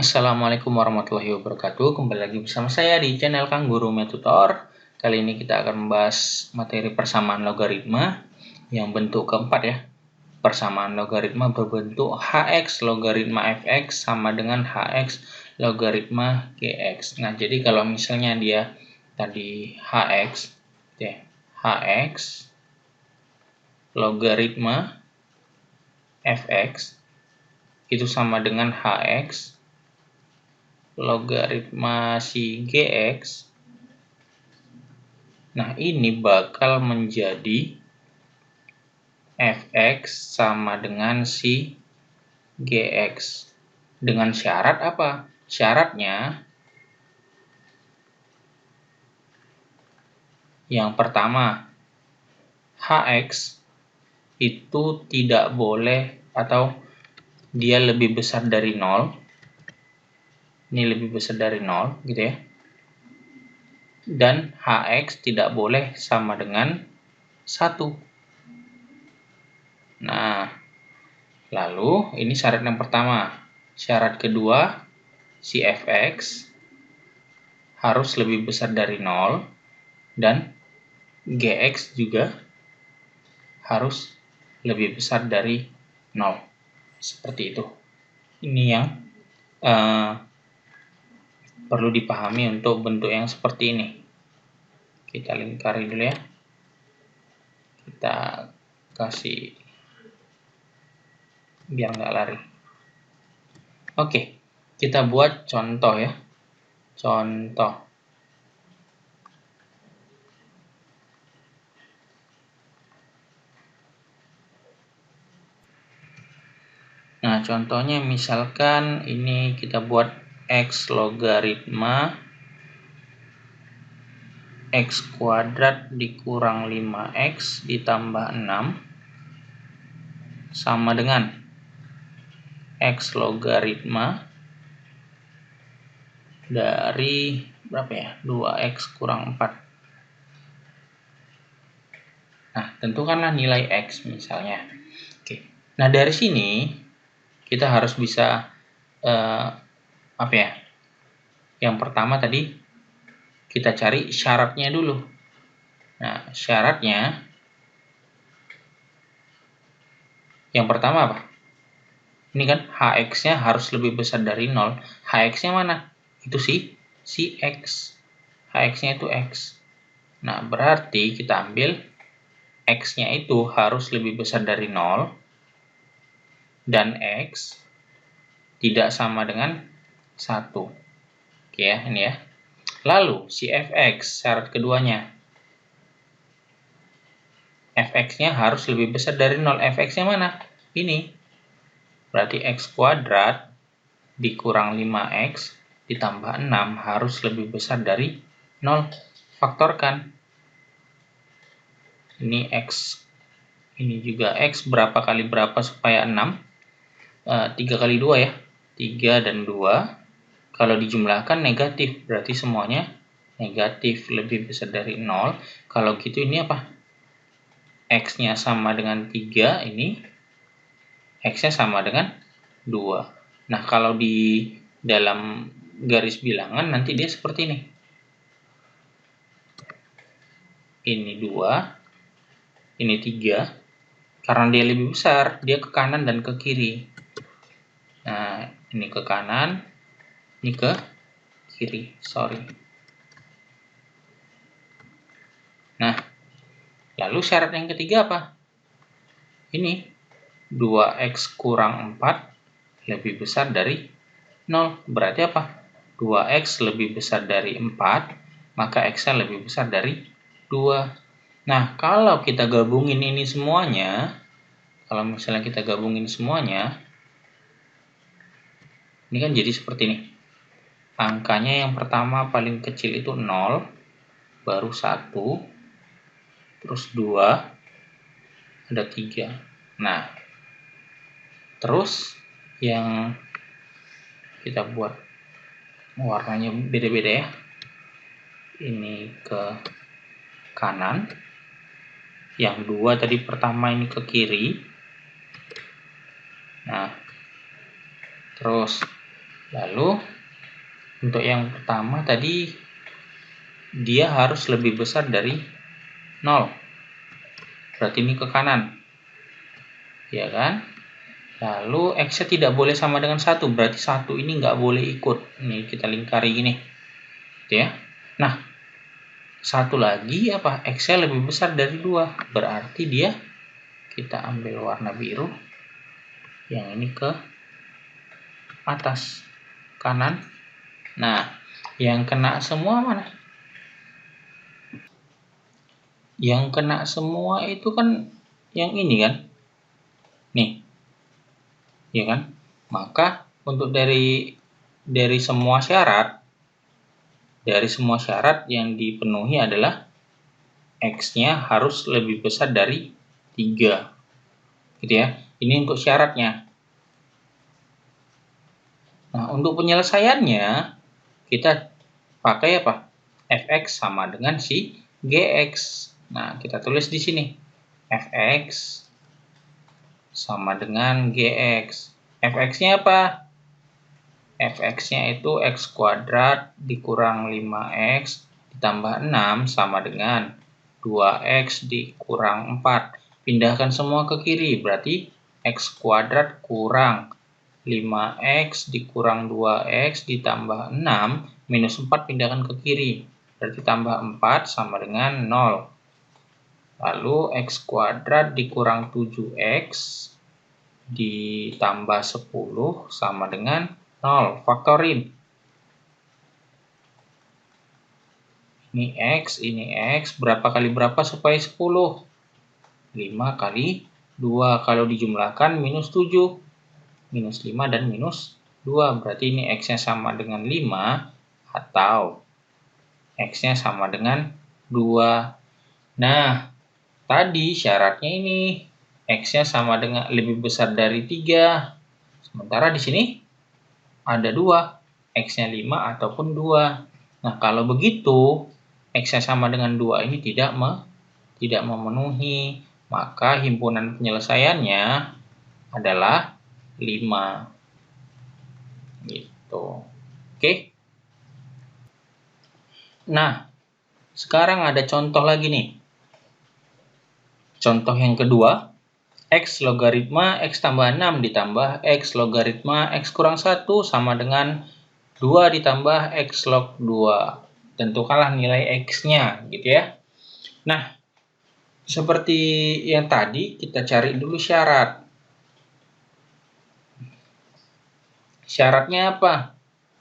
Assalamualaikum warahmatullahi wabarakatuh. Kembali lagi bersama saya di channel Kang Guru Metutor. Kali ini kita akan membahas materi persamaan logaritma yang bentuk keempat ya. Persamaan logaritma berbentuk hx logaritma fx sama dengan hx logaritma gx. Nah, jadi kalau misalnya dia tadi hx ya, hx logaritma fx itu sama dengan hx logaritma si gx. Nah, ini bakal menjadi fx sama dengan si gx. Dengan syarat apa? Syaratnya yang pertama, hx itu tidak boleh atau dia lebih besar dari 0. Ini lebih besar dari 0 gitu ya. Dan hx tidak boleh sama dengan 1. Nah, lalu ini syarat yang pertama. Syarat kedua, si fx harus lebih besar dari 0 dan gx juga harus lebih besar dari 0. Seperti itu. Ini yang perlu dipahami untuk bentuk yang seperti ini. Kita lingkari dulu ya. Kita kasih biar nggak lari. Oke, kita buat contoh ya. Contoh. Nah, contohnya misalkan ini kita buat x logaritma x kuadrat dikurang 5x ditambah 6 sama dengan x logaritma dari berapa ya? 2x kurang 4. Nah, tentukanlah nilai x misalnya. Oke. Nah, dari sini kita harus bisa apa ya? Yang pertama tadi kita cari syaratnya dulu. Nah, syaratnya yang pertama apa? Ini kan hx-nya harus lebih besar dari 0. Hx-nya mana? Itu si x. Hx-nya itu x. Nah, berarti kita ambil x-nya itu harus lebih besar dari 0 dan x tidak sama dengan 1. Oke ya, ini ya. Lalu si fx, syarat keduanya. Fx-nya harus lebih besar dari 0. Fx-nya mana? Ini. Berarti x kuadrat dikurang 5x ditambah 6 harus lebih besar dari 0. Faktorkan. Ini x. Ini juga x. Berapa kali berapa supaya 6? 3 kali 2 ya. 3 dan 2. Kalau dijumlahkan negatif. Berarti semuanya negatif. Lebih besar dari 0. Kalau gitu ini apa? X-nya sama dengan 3. Ini X-nya sama dengan 2. Nah, kalau di dalam garis bilangan nanti dia seperti ini. Ini 2. Ini 3. Karena dia lebih besar, dia ke kanan dan ke kiri. Nah, ini ke kanan, ini ke kiri. Sorry. Nah, lalu syarat yang ketiga apa? Ini 2x kurang 4 lebih besar dari 0. Berarti apa? 2x lebih besar dari 4, maka x-nya lebih besar dari 2. Nah, kalau kita gabungin ini semuanya, kalau misalnya kita gabungin semuanya, ini kan jadi seperti ini. Angkanya yang pertama paling kecil itu 0, baru 1, terus 2, ada 3. Nah, terus yang kita buat warnanya beda-beda ya. Ini ke kanan. Yang 2 tadi pertama ini ke kiri. Nah, terus Lalu untuk yang pertama tadi dia harus lebih besar dari 0. Berarti ini ke kanan. Ya kan? Lalu X-nya tidak boleh sama dengan 1. Berarti 1 ini nggak boleh ikut. Ini kita lingkari gini. Gitu ya. Nah, satu lagi apa? X-nya lebih besar dari 2. Berarti dia, kita ambil warna biru. Yang ini ke atas. Kanan. Nah, yang kena semua mana? Yang kena semua itu kan yang ini kan? Nih. Ya kan? Maka untuk dari semua syarat yang dipenuhi adalah X-nya harus lebih besar dari 3. Gitu ya. Ini untuk syaratnya. Nah, untuk penyelesaiannya kita pakai apa? Fx sama dengan si Gx. Nah, kita tulis di sini. Fx sama dengan Gx. Fx-nya apa? Fx-nya itu X kuadrat dikurang 5X ditambah 6 sama dengan 2X dikurang 4. Pindahkan semua ke kiri, berarti X kuadrat kurang 5X dikurang 2X ditambah 6 minus 4 pindahkan ke kiri. Berarti tambah 4 sama dengan 0. Lalu X kuadrat dikurang 7X ditambah 10 sama dengan 0. Faktorin. Ini X. Berapa kali berapa supaya 10? 5 kali 2. Kalau dijumlahkan minus 7. Minus 5 dan minus 2. Berarti ini X-nya sama dengan 5 atau X-nya sama dengan 2. Nah, tadi syaratnya ini X-nya sama dengan lebih besar dari 3. Sementara di sini ada 2. X-nya 5 ataupun 2. Nah, kalau begitu X-nya sama dengan 2 ini tidak memenuhi. Maka himpunan penyelesaiannya adalah 5. Gitu. Oke. Nah, sekarang ada contoh lagi nih. Contoh yang kedua, X logaritma X tambah 6 ditambah X logaritma X kurang 1 sama dengan 2 ditambah X log 2. Tentukanlah nilai X-nya, gitu ya. Nah, seperti yang tadi, kita cari dulu syarat. Syaratnya apa?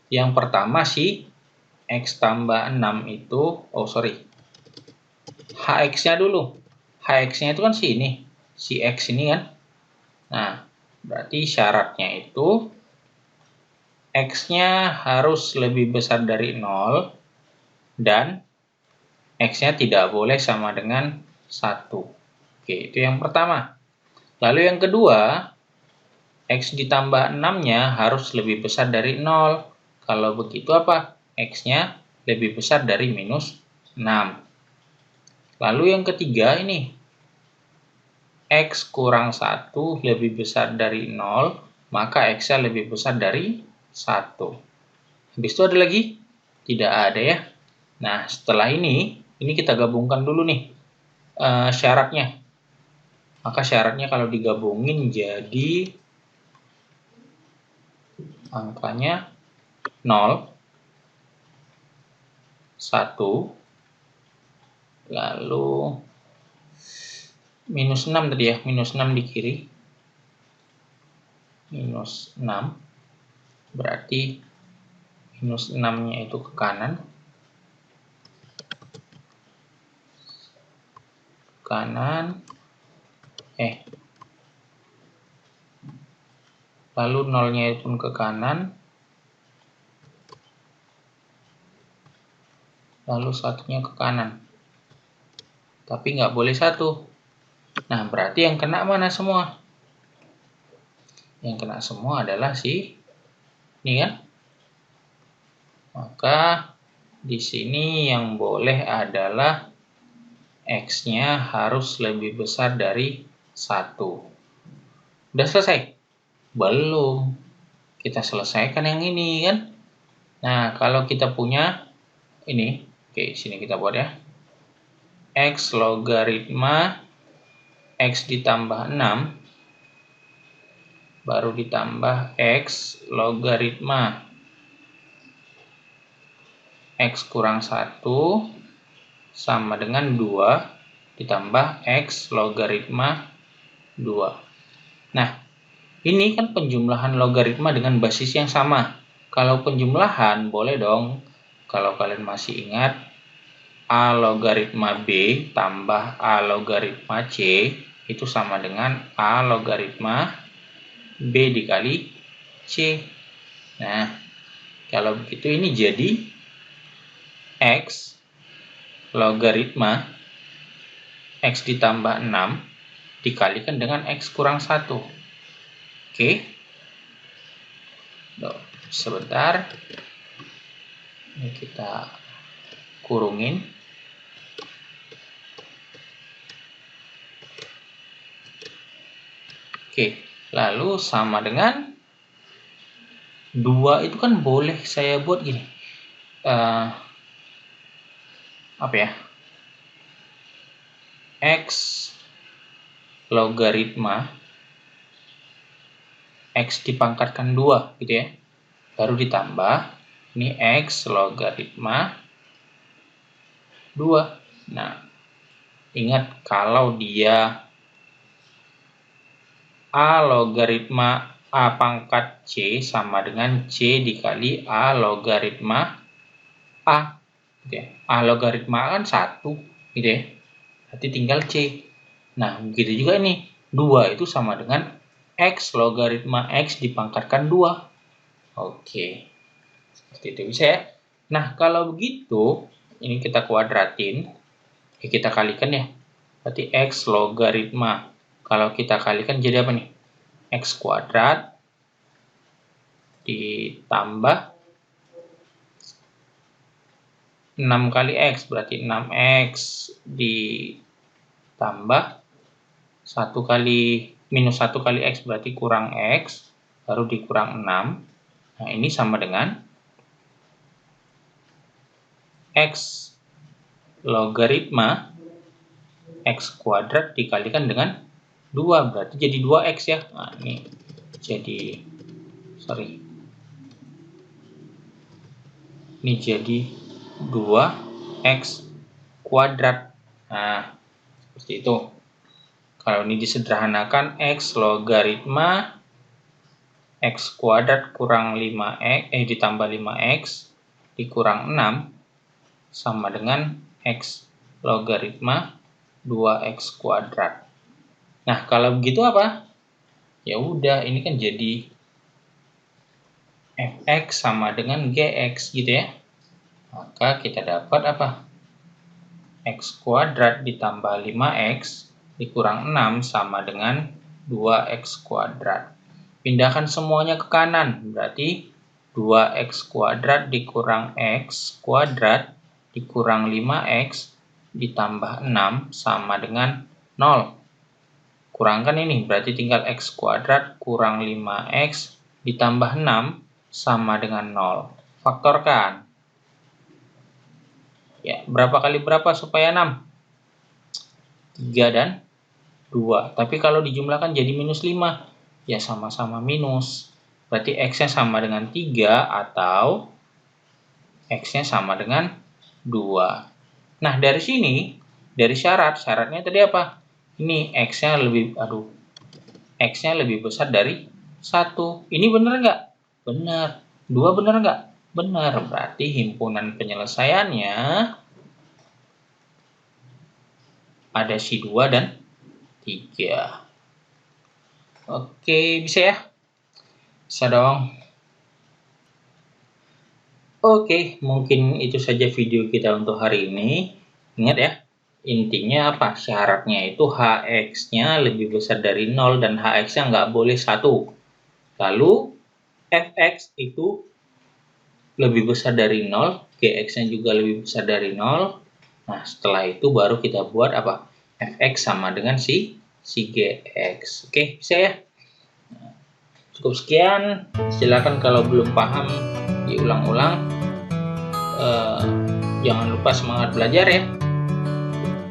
Yang pertama si X tambah 6 itu, HX-nya dulu. HX-nya itu kan si ini, si X ini kan. Nah, berarti syaratnya itu X-nya harus lebih besar dari 0 dan X-nya tidak boleh sama dengan 1. Oke, itu yang pertama. Lalu yang kedua, X ditambah 6-nya harus lebih besar dari 0. Kalau begitu apa? X-nya lebih besar dari minus 6. Lalu yang ketiga ini, X kurang 1 lebih besar dari 0, maka X-nya lebih besar dari 1. Habis itu ada lagi? Tidak ada ya. Nah, setelah ini kita gabungkan dulu nih syaratnya. Maka syaratnya kalau digabungin jadi angkanya 0, 1, lalu minus 6 tadi ya, minus 6 di kiri. Minus 6, berarti minus 6-nya itu ke kanan. Lalu 0-nya pun ke kanan. Lalu 1-nya ke kanan. Tapi nggak boleh 1. Nah, berarti yang kena mana semua? Yang kena semua adalah si ini kan? Maka di sini yang boleh adalah X-nya harus lebih besar dari 1. Udah selesai? Belum. kita selesaikan yang ini kan. Nah, kalau kita punya ini, oke, sini kita buat ya. X logaritma X ditambah 6 baru ditambah X logaritma X kurang 1 sama dengan 2 ditambah X logaritma 2. Nah, ini kan penjumlahan logaritma dengan basis yang sama. Kalau penjumlahan, boleh dong. Kalau kalian masih ingat, A logaritma B tambah A logaritma C itu sama dengan A logaritma B dikali C. Nah, kalau begitu ini jadi X logaritma X ditambah 6 dikalikan dengan X kurang 1. Oke. Sebentar. Ini kita kurungin. Oke, lalu sama dengan 2 itu kan boleh saya buat gini. Apa ya? X logaritma X dipangkatkan 2 gitu ya. Baru ditambah ini X logaritma 2. Nah, ingat kalau dia A logaritma A pangkat C sama dengan C dikali A logaritma A. Gitu ya. A logaritma kan 1 gitu ya. Berarti tinggal C. Nah, begitu juga ini. 2 itu sama dengan X logaritma X dipangkatkan 2. Oke. Seperti itu bisa ya. Nah, kalau begitu, ini kita kuadratin. Oke, kita kalikan ya. Berarti X logaritma. Kalau kita kalikan jadi apa nih? X kuadrat ditambah 6 kali X. Berarti 6X ditambah 1 kali minus 1 kali X berarti kurang X. Baru dikurang 6. Nah, ini sama dengan X logaritma X kuadrat dikalikan dengan 2. Berarti jadi 2X ya. Nah, ini jadi, ini jadi 2X kuadrat. Nah, seperti itu. Kalau ini disederhanakan, X logaritma X kuadrat kurang 5X, ditambah 5X dikurang 6 sama dengan X logaritma 2X kuadrat. Nah, kalau begitu apa? Ya udah, ini kan jadi Fx sama dengan Gx gitu ya. Maka kita dapat apa? X kuadrat ditambah 5X dikurang 6 sama dengan 2X kuadrat. Pindahkan semuanya ke kanan, berarti 2X kuadrat dikurang X kuadrat dikurang 5X ditambah 6 sama dengan 0. Kurangkan ini, berarti tinggal X kuadrat kurang 5X ditambah 6 sama dengan 0. Faktorkan. Ya, berapa kali berapa supaya 6? 3 dan 2. Tapi kalau dijumlahkan jadi minus 5. Ya sama-sama minus. Berarti X-nya sama dengan 3 atau X-nya sama dengan 2. Nah, dari sini, dari syaratnya tadi apa? Ini X-nya lebih besar dari 1. Ini benar nggak? Benar. 2 benar nggak? Benar. Berarti himpunan penyelesaiannya ada si 2 dan 3. Oke, bisa ya? Bisa dong. Oke, mungkin itu saja video kita untuk hari ini. Ingat ya, intinya apa? Syaratnya itu Hx-nya lebih besar dari 0 dan Hx-nya nggak boleh 1. Lalu, Fx itu lebih besar dari 0, Gx-nya juga lebih besar dari 0. Nah, setelah itu baru kita buat apa? Fx sama dengan si Gx. Oke, bisa ya? Cukup sekian, silakan kalau belum paham diulang-ulang. Jangan lupa semangat belajar ya.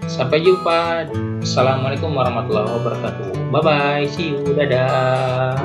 Sampai jumpa. Assalamualaikum warahmatullahi wabarakatuh. Bye bye, see you, dadah.